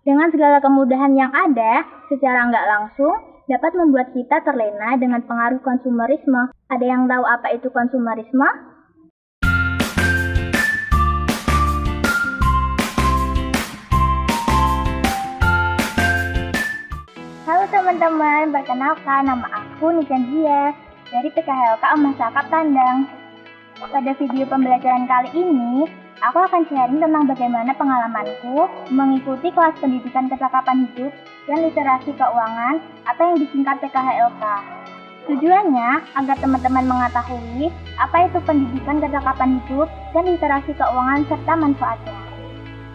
Dengan segala kemudahan yang ada, secara nggak langsung dapat membuat kita terlena dengan pengaruh konsumerisme. Ada yang tahu apa itu konsumerisme? Halo teman-teman, perkenalkan nama aku Niken Zia dari PKHLK Omah Sakap Tandang. Pada video pembelajaran kali ini, aku akan sharing tentang bagaimana pengalamanku mengikuti kelas pendidikan kecakapan hidup dan literasi keuangan atau yang disingkat PKHLK. Tujuannya agar teman-teman mengetahui apa itu pendidikan kecakapan hidup dan literasi keuangan serta manfaatnya.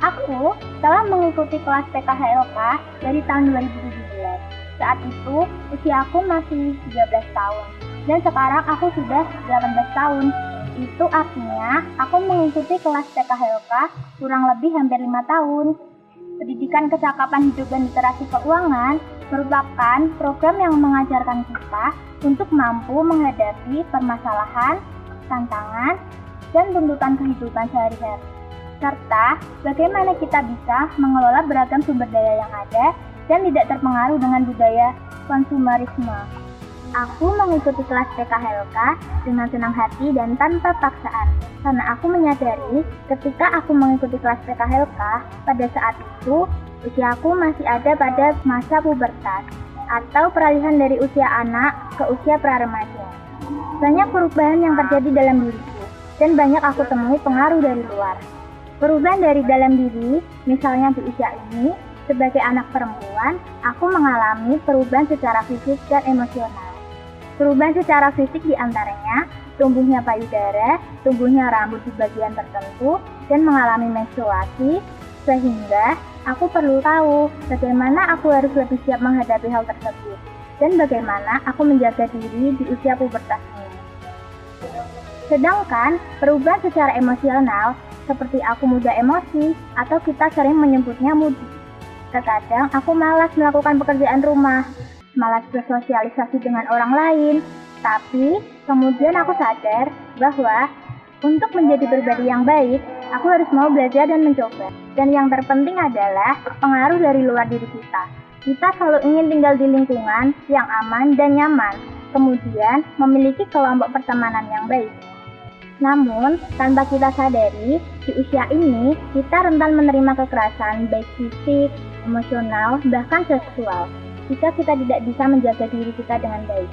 Aku telah mengikuti kelas PKHLK dari tahun 2017. Saat itu usiaku masih 13 tahun dan sekarang aku sudah 18 tahun. Itu artinya aku mengikuti kelas PKHLK kurang lebih hampir 5 tahun. Pendidikan kecakapan hidup dan literasi keuangan merupakan program yang mengajarkan kita untuk mampu menghadapi permasalahan, tantangan, dan tuntutan kehidupan sehari-hari. Serta bagaimana kita bisa mengelola beragam sumber daya yang ada dan tidak terpengaruh dengan budaya konsumerisme. Aku mengikuti kelas PKHLK dengan senang hati dan tanpa paksaan, karena aku menyadari ketika aku mengikuti kelas PKHLK, pada saat itu usiaku masih ada pada masa pubertas atau peralihan dari usia anak ke usia pra-remaja. Banyak perubahan yang terjadi dalam diriku dan banyak aku temui pengaruh dari luar. Perubahan dari dalam diri, misalnya di usia ini, sebagai anak perempuan, aku mengalami perubahan secara fisik dan emosional. Perubahan secara fisik diantaranya tumbuhnya payudara, tumbuhnya rambut di bagian tertentu, dan mengalami menstruasi, sehingga aku perlu tahu bagaimana aku harus lebih siap menghadapi hal tersebut, dan bagaimana aku menjaga diri di usia pubertas ini. Sedangkan perubahan secara emosional, seperti aku mudah emosi, atau kita sering menyebutnya moody. Terkadang aku malas melakukan pekerjaan rumah, malas bersosialisasi dengan orang lain, tapi kemudian aku sadar bahwa untuk menjadi pribadi yang baik, aku harus mau belajar dan mencoba. Dan yang terpenting adalah pengaruh dari luar diri kita. Kita selalu ingin tinggal di lingkungan yang aman dan nyaman, kemudian memiliki kelompok pertemanan yang baik. Namun, tanpa kita sadari, di usia ini kita rentan menerima kekerasan baik fisik, emosional, bahkan seksual, jika kita tidak bisa menjaga diri kita dengan baik.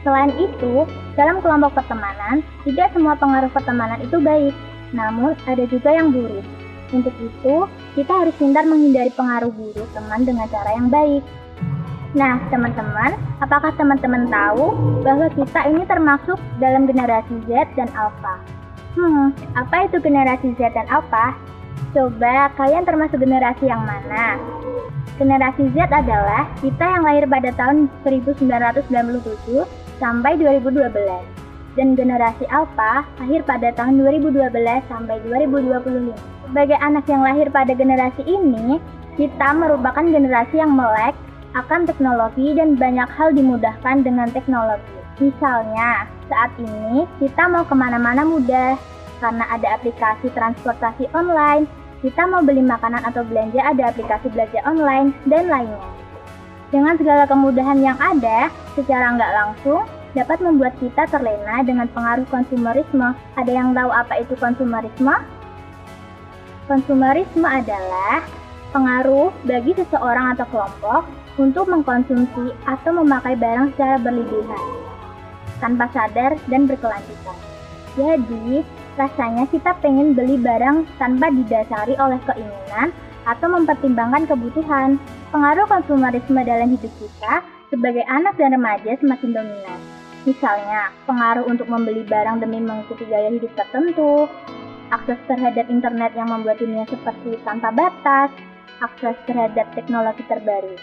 Selain itu, dalam kelompok pertemanan, tidak semua pengaruh pertemanan itu baik, namun ada juga yang buruk. Untuk itu, kita harus pintar menghindari pengaruh buruk teman dengan cara yang baik. Nah, teman-teman, apakah teman-teman tahu bahwa kita ini termasuk dalam generasi Z dan Alpha? Apa itu generasi Z dan Alpha? Coba kalian termasuk generasi yang mana? Generasi Z adalah kita yang lahir pada tahun 1997 sampai 2012. Dan generasi Alpha lahir pada tahun 2012 sampai 2025. Sebagai anak yang lahir pada generasi ini, kita merupakan generasi yang melek akan teknologi dan banyak hal dimudahkan dengan teknologi. Misalnya, saat ini kita mau kemana-mana mudah karena ada aplikasi transportasi online. Kita mau beli makanan atau belanja, ada aplikasi belanja online, dan lainnya. Dengan segala kemudahan yang ada, secara nggak langsung dapat membuat kita terlena dengan pengaruh konsumerisme. Ada yang tahu apa itu konsumerisme? Konsumerisme adalah pengaruh bagi seseorang atau kelompok untuk mengkonsumsi atau memakai barang secara berlebihan, tanpa sadar dan berkelanjutan. Jadi, rasanya kita pengen beli barang tanpa didasari oleh keinginan atau mempertimbangkan kebutuhan. Pengaruh konsumerisme dalam hidup kita sebagai anak dan remaja semakin dominan. Misalnya, pengaruh untuk membeli barang demi mengikuti gaya hidup tertentu, akses terhadap internet yang membuat dunia seperti tanpa batas, akses terhadap teknologi terbaru.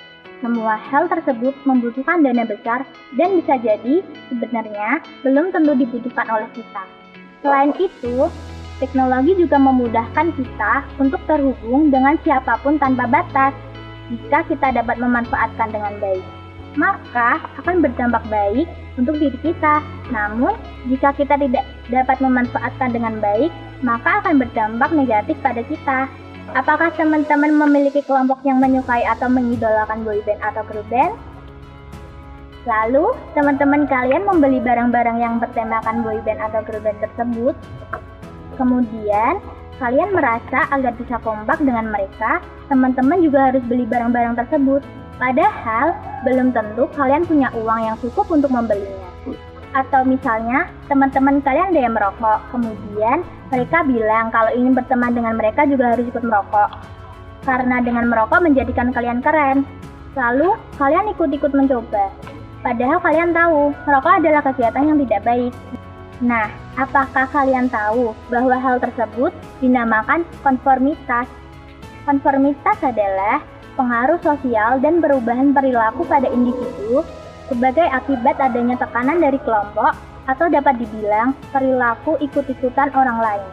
Semua hal tersebut membutuhkan dana besar dan bisa jadi sebenarnya belum tentu dibutuhkan oleh kita. Selain itu, teknologi juga memudahkan kita untuk terhubung dengan siapapun tanpa batas. Jika kita dapat memanfaatkan dengan baik, maka akan berdampak baik untuk diri kita. Namun, jika kita tidak dapat memanfaatkan dengan baik, maka akan berdampak negatif pada kita. Apakah teman-teman memiliki kelompok yang menyukai atau mengidolakan boyband atau girl band? Lalu, teman-teman kalian membeli barang-barang yang bertemakan boyband atau girl band tersebut. Kemudian, kalian merasa agar bisa kompak dengan mereka, teman-teman juga harus beli barang-barang tersebut. Padahal, belum tentu kalian punya uang yang cukup untuk membelinya. Atau misalnya, teman-teman kalian ada yang merokok, kemudian mereka bilang kalau ingin berteman dengan mereka juga harus ikut merokok. Karena dengan merokok menjadikan kalian keren. Lalu, kalian ikut-ikut mencoba. Padahal kalian tahu, merokok adalah kegiatan yang tidak baik. Nah, apakah kalian tahu bahwa hal tersebut dinamakan konformitas? Konformitas adalah pengaruh sosial dan perubahan perilaku pada individu sebagai akibat adanya tekanan dari kelompok atau dapat dibilang perilaku ikut-ikutan orang lain.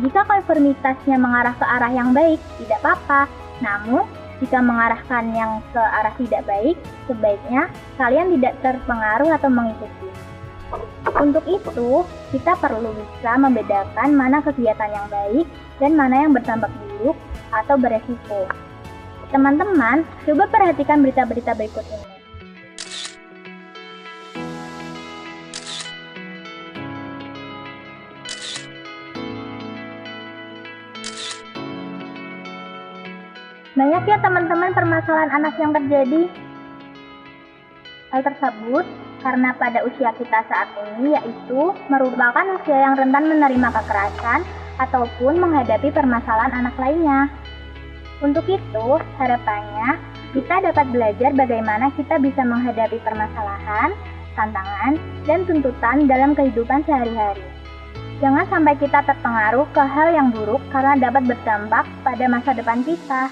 Jika konformitasnya mengarah ke arah yang baik, tidak apa-apa. Namun, jika mengarahkan yang ke arah tidak baik, sebaiknya kalian tidak terpengaruh atau mengikuti. Untuk itu, kita perlu bisa membedakan mana kegiatan yang baik dan mana yang berdampak buruk atau beresiko. Teman-teman, coba perhatikan berita-berita berikut ini. Banyak ya teman-teman permasalahan anak yang terjadi. Hal tersebut karena pada usia kita saat ini yaitu merupakan usia yang rentan menerima kekerasan ataupun menghadapi permasalahan anak lainnya. Untuk itu, harapannya kita dapat belajar bagaimana kita bisa menghadapi permasalahan, tantangan, dan tuntutan dalam kehidupan sehari-hari. Jangan sampai kita terpengaruh ke hal yang buruk karena dapat berdampak pada masa depan kita.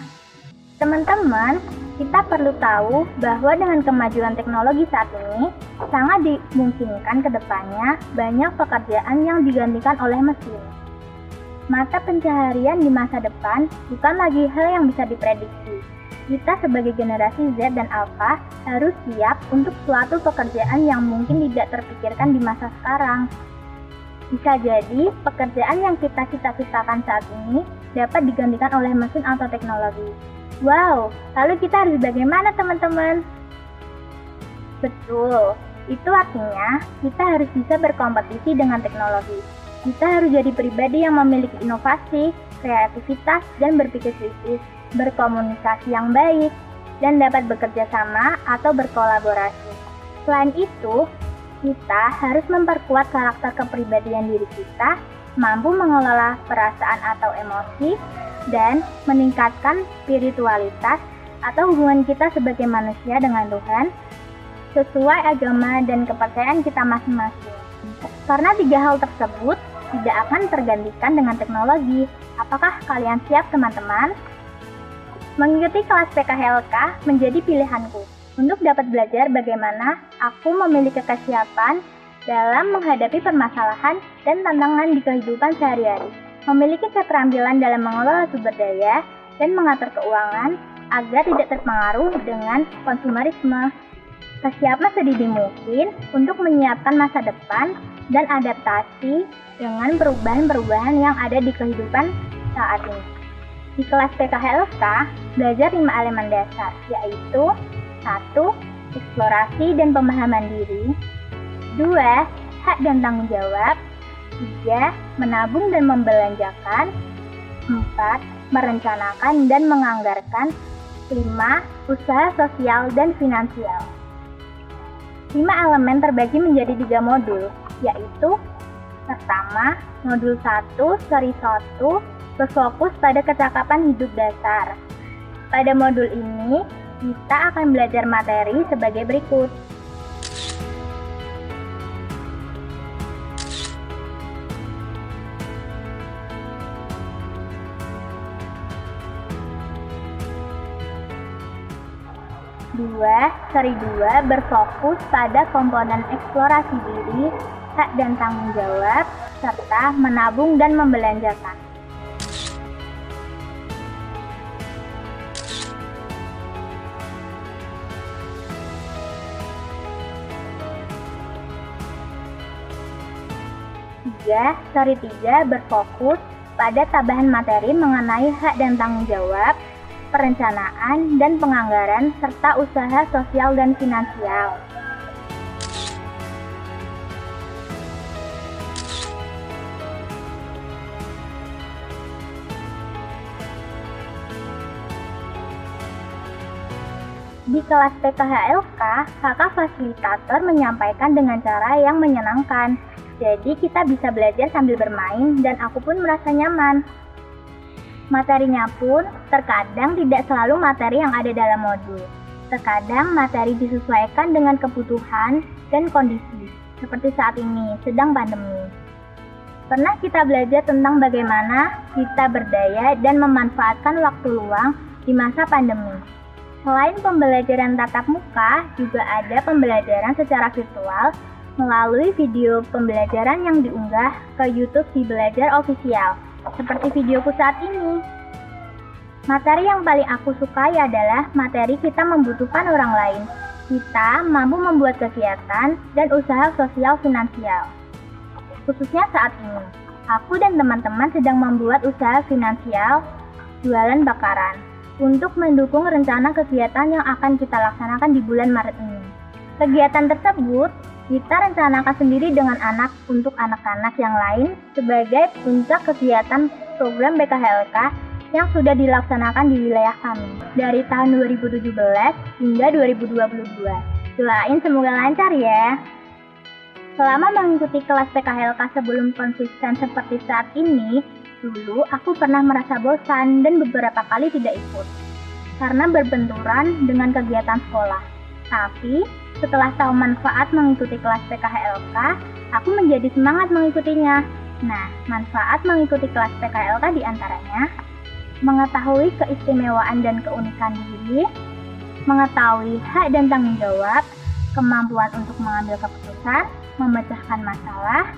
Teman-teman, kita perlu tahu bahwa dengan kemajuan teknologi saat ini, sangat dimungkinkan ke depannya banyak pekerjaan yang digantikan oleh mesin. Mata pencaharian di masa depan bukan lagi hal yang bisa diprediksi. Kita sebagai generasi Z dan Alpha harus siap untuk suatu pekerjaan yang mungkin tidak terpikirkan di masa sekarang. Bisa jadi pekerjaan yang kita cita-citakan saat ini dapat digantikan oleh mesin atau teknologi. Wow, lalu kita harus bagaimana teman-teman? Betul, itu artinya kita harus bisa berkompetisi dengan teknologi. Kita harus jadi pribadi yang memiliki inovasi, kreativitas, dan berpikir kritis, berkomunikasi yang baik, dan dapat bekerja sama atau berkolaborasi. Selain itu, kita harus memperkuat karakter kepribadian diri kita, mampu mengelola perasaan atau emosi, dan meningkatkan spiritualitas atau hubungan kita sebagai manusia dengan Tuhan sesuai agama dan kepercayaan kita masing-masing. Karena 3 hal tersebut tidak akan tergantikan dengan teknologi. Apakah kalian siap teman-teman? Mengikuti kelas PKHLK menjadi pilihanku untuk dapat belajar bagaimana aku memiliki kesiapan dalam menghadapi permasalahan dan tantangan di kehidupan sehari-hari. Memiliki keterampilan dalam mengelola sumber daya dan mengatur keuangan agar tidak terpengaruh dengan konsumerisme. Kesiapan sedini mungkin untuk menyiapkan masa depan dan adaptasi dengan perubahan-perubahan yang ada di kehidupan saat ini. Di kelas PKHLK, belajar 5 elemen dasar, yaitu 1. Eksplorasi dan pemahaman diri. 2. Hak dan tanggung jawab. 3. Menabung dan membelanjakan. 4. Merencanakan dan menganggarkan. 5. Usaha sosial dan finansial. 5 elemen terbagi menjadi 3 modul, yaitu pertama, modul 1, seri 1, berfokus pada kecakapan hidup dasar. Pada modul ini, kita akan belajar materi sebagai berikut. Seri 2 berfokus pada komponen eksplorasi diri, hak dan tanggung jawab, serta menabung dan membelanjakan. Seri 3 berfokus pada tambahan materi mengenai hak dan tanggung jawab, perencanaan dan penganggaran, serta usaha sosial dan finansial. Di kelas PKHLK, kakak fasilitator menyampaikan dengan cara yang menyenangkan. Jadi kita bisa belajar sambil bermain dan aku pun merasa nyaman. Materinya pun terkadang tidak selalu materi yang ada dalam modul. Terkadang materi disesuaikan dengan kebutuhan dan kondisi, seperti saat ini, sedang pandemi. Pernah kita belajar tentang bagaimana kita berdaya dan memanfaatkan waktu luang di masa pandemi. Selain pembelajaran tatap muka, juga ada pembelajaran secara virtual melalui video pembelajaran yang diunggah ke YouTube Si Belajar Official, seperti videoku saat ini. Materi yang paling aku sukai adalah materi kita membutuhkan orang lain. Kita mampu membuat kegiatan dan usaha sosial finansial. Khususnya saat ini, aku dan teman-teman sedang membuat usaha finansial jualan bakaran untuk mendukung rencana kegiatan yang akan kita laksanakan di bulan Maret ini. Kegiatan tersebut kita rencanakan sendiri dengan anak untuk anak-anak yang lain sebagai puncak kegiatan program BKHLK yang sudah dilaksanakan di wilayah kami dari tahun 2017 hingga 2022. Doain semoga lancar ya. Selama mengikuti kelas PKHLK sebelum konsisten seperti saat ini, dulu aku pernah merasa bosan dan beberapa kali tidak ikut karena berbenturan dengan kegiatan sekolah. Tapi setelah tahu manfaat mengikuti kelas PKHLK, aku menjadi semangat mengikutinya. Nah, manfaat mengikuti kelas PKHLK diantaranya mengetahui keistimewaan dan keunikan diri, mengetahui hak dan tanggung jawab, kemampuan untuk mengambil keputusan, memecahkan masalah,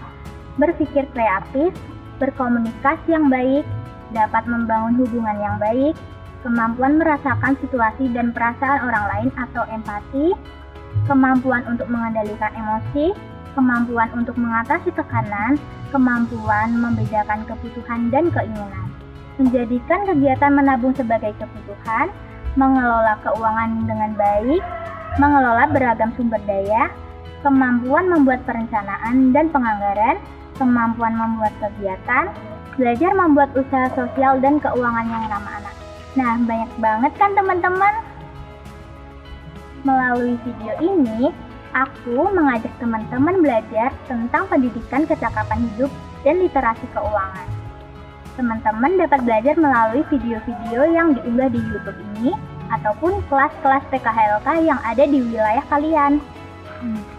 berpikir kreatif, berkomunikasi yang baik, dapat membangun hubungan yang baik, kemampuan merasakan situasi dan perasaan orang lain atau empati, kemampuan untuk mengendalikan emosi, kemampuan untuk mengatasi tekanan, kemampuan membedakan kebutuhan dan keinginan, menjadikan kegiatan menabung sebagai kebutuhan, mengelola keuangan dengan baik, mengelola beragam sumber daya, kemampuan membuat perencanaan dan penganggaran, kemampuan membuat kegiatan, belajar membuat usaha sosial dan keuangan yang ramah anak. Nah, banyak banget kan teman-teman? Melalui video ini, aku mengajak teman-teman belajar tentang pendidikan kecakapan hidup dan literasi keuangan. Teman-teman dapat belajar melalui video-video yang diunggah di YouTube ini, ataupun kelas-kelas PKHLK yang ada di wilayah kalian.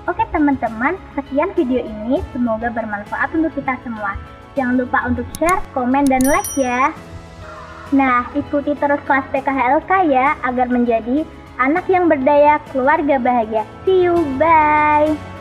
Oke teman-teman, sekian video ini, semoga bermanfaat untuk kita semua. Jangan lupa untuk share, komen, dan like ya. Nah, ikuti terus kelas PKHLK ya, agar menjadi anak yang berdaya, keluarga bahagia. See you, bye!